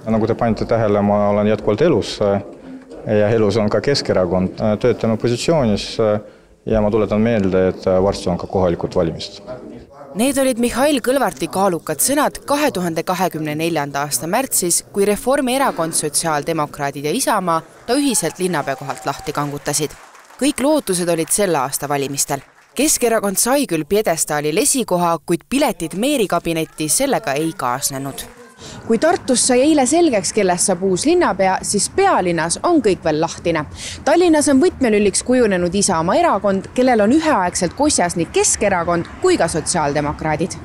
Nagu te panite tähele, ma olen jätkuvalt elus ja elus on ka Keskerakond. Töötame opositsioonis ja ma tuletan meelde, et varsti on ka kohalikud valimised. Need olid Mihhail Kõlvarti kaalukad sõnad 2024. aasta märtsis, kui Reformierakond, Sotsiaaldemokraadid ja Isamaa ta ühiselt linnapea kohalt lahti kangutasid. Kõik lootused olid selle aasta valimistel. Keskerakond sai küll pjedestaalil esikoha, kuid piletid meerikabinetti sellega ei kaasnenud. Kui Tartus sai eile selgeks, kellest saab uus linnapea, siis pealinnas on kõik veel lahtine. Tallinnas on võtmelülliks kujunenud Isamaa erakond, kellel on üheaegselt kosjas nii Keskerakond kui ka sotsiaaldemokraadid.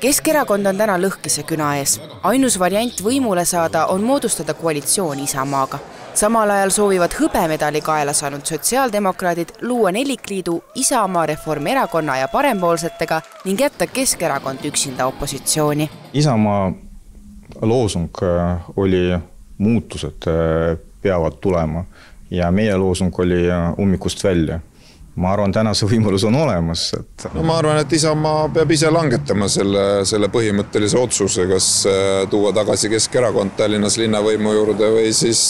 Keskerakond on täna lõhkise küna ees. Ainus variant võimule saada on moodustada koalitsioon Isamaaga. Samal ajal soovivad hõbemedali kaela saanud sotsiaaldemokraadid luua nelikliidu Isamaa, Reformierakonna ja parempoolsetega ning jätta Keskerakond üksinda opositsiooni. Isamaa loosung oli muutused peavad tulema ja meie loosung oli ummikust välja. Ma arvan, täna see võimalus on olemas. Ma arvan, et Isamaa peab ise langetama selle põhimõttelise otsuse, kas tuua tagasi Keskerakond Tallinnas linnavõimu juurde või siis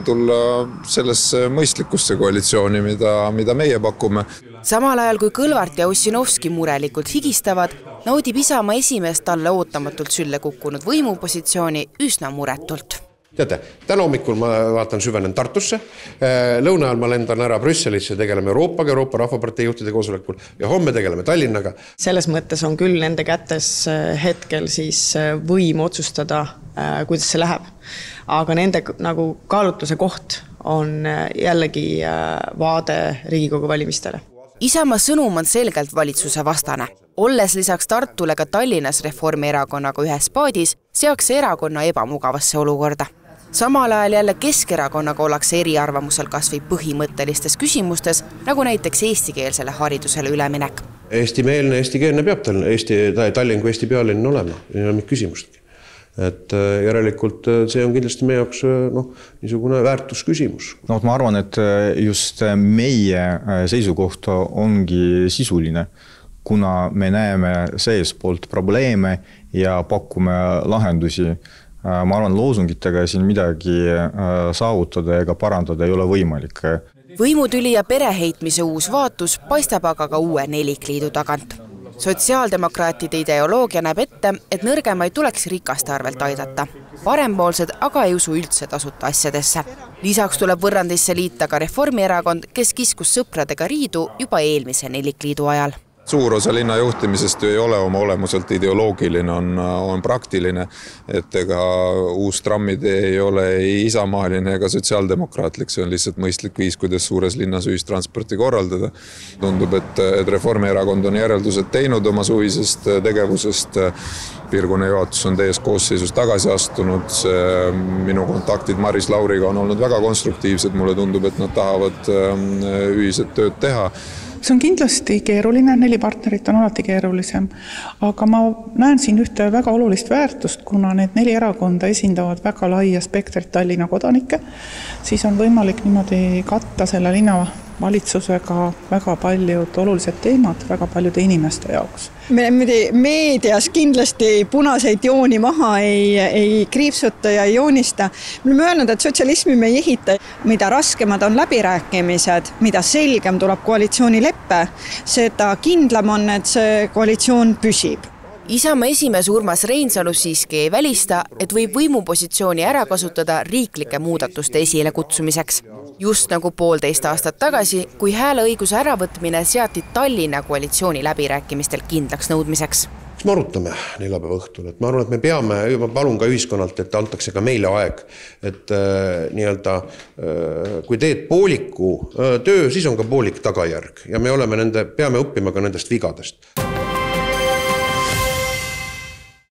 tulla sellesse mõistlikusse koalitsiooni, mida meie pakume. Samal ajal kui Kõlvart ja Ossinovski murelikult higistavad, naudib Isamaa esimees talle ootamatult sülle kukkunud võimupositsiooni üsna muretult. Teate, täna hommikul ma vaatan süvenen Tartusse, lõuna ajal ma lendan ära Brüsselisse, tegeleme Euroopaga, Euroopa Rahvapartei juhtide koosolekul ja homme tegeleme Tallinnaga. Selles mõttes on küll nende kätes hetkel siis võim otsustada, kuidas see läheb. Aga nende nagu kaalutluse koht on jällegi vaade Riigikogu valimistele. Isamaa sõnum on selgelt valitsuse vastane. Olles lisaks Tartule ka Tallinnas Reformierakonnaga ühes paadis, seaks erakonna ebamugavasse olukorda. Samal ajal jälle Keskerakonnaga ollakse eriarvamusel kas või põhimõttelistes küsimustes, nagu näiteks eestikeelsele haridusele üleminek. Eestimeelne, eestikeelne peab Tallinn kui Eesti pealinn olema, ei ole mitte küsimustki. Et järelikult see on kindlasti meie jaoks niisugune väärtusküsimus. Ma arvan, et just meie seisukoht ongi sisuline, kuna me näeme seespoolt probleeme ja pakume lahendusi. Ma arvan, loosungitega siin midagi saavutada ega parandada ei ole võimalik. Võimutüli ja pereheitmise uus vaatus paistab aga ka uue nelikliidu tagant. Sotsiaaldemokraatide ideoloogia näeb ette, et nõrgemaid tuleks rikaste arvelt aidata. Parempoolsed aga ei usu üldse tasuta asjadesse. Lisaks tuleb võrrandisse liita ka Reformierakond, kes kiskus sõpradega riidu juba eelmise nelikliidu ajal. Suur osa linna juhtimisest ju ei ole oma olemuselt ideoloogiline, on praktiline, et ega uus trammide ei ole ei isamaaline ega sotsiaaldemokraatlik, see on lihtsalt mõistlik viis, kuidas suures linnas ühistransporti korraldada. Tundub, et Reformierakond on järeldused teinud oma suvisest tegevusest, piirkonna juhatus on täies koosseisus tagasi astunud, minu kontaktid Maris Lauriga on olnud väga konstruktiivsed, mulle tundub, et nad tahavad ühiselt tööd teha. See on kindlasti keeruline, 4 partnerit on alati keerulisem, aga ma näen siin ühte väga olulist väärtust, kuna need 4 erakonda esindavad väga laia spektrit Tallinna kodanikke, siis on võimalik niimoodi katta selle linna valitsusega väga paljud olulised teemad väga paljude inimeste jaoks. Meedias kindlasti punaseid jooni maha ei kriipsuta ja ei joonista. Me oleme öelnud, et sotsialismi me ei ehita. Mida raskemad on läbirääkimised, mida selgem tuleb koalitsioonileppe, seda kindlam on, et see koalitsioon püsib. Isamaa esimees Urmas Reinsalu siiski ei välista, et võib võimupositsiooni ära kasutada riiklike muudatuste esile kutsumiseks. Just nagu 1,5 aastat tagasi, kui hääleõiguse äravõtmine seati Tallinna koalitsiooni läbirääkimistel kindlaks nõudmiseks. Me arutame neljapäeva õhtul, et ma arvan, et me peame, ma palun ka ühiskonnalt, et antakse ka meile aeg, et kui teed pooliku töö, siis on ka poolik tagajärg ja me peame õppima ka nendest vigadest.